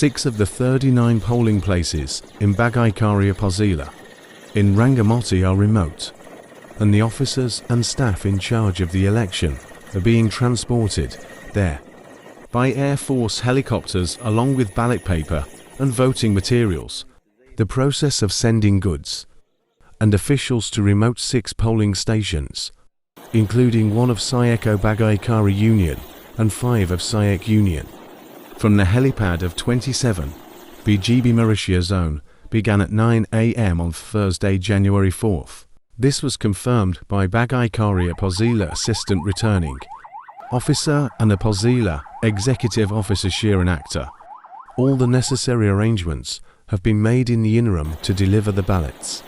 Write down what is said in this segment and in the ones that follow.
6 of the 39 polling places in Bagay-Karya Pozila in Rangamati are remote, and the officers and staff in charge of the election are being transported there by Air Force helicopters along with ballot paper and voting materials. The process of sending goods and officials to remote 6 polling stations, including 1 of Sayeko Bagay-Karya Union and 5 of Sayek Union, from the helipad of 27 BGB Mauritius zone, began at 9 a.m. on Thursday, January 4th. This was confirmed by Bagay-Karya Pozila Assistant Returning Officer and a Pozila Executive Officer Shiran Akhtar. All the necessary arrangements have been made in the interim to deliver the ballots,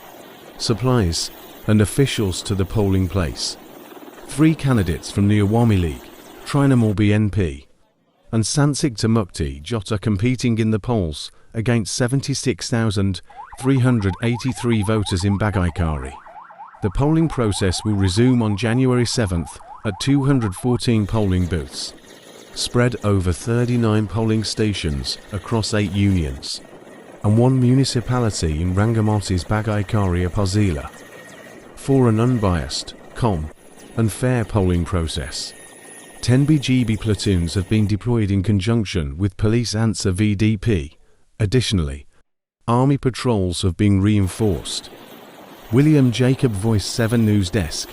supplies and officials to the polling place. 3 candidates from the Awami League, Trinamool BNP and Sansik Mukti Jot are competing in the polls against 76,383 voters in Bagay-Karya. The polling process will resume on January 7th at 214 polling booths, spread over 39 polling stations across 8 unions and 1 municipality in Rangamati's Bagay-Karya Pozila, for an unbiased, calm and fair polling process. 10 BGB platoons have been deployed in conjunction with Police Answer VDP. Additionally, Army patrols have been reinforced. William Jacob, Voice 7 News Desk.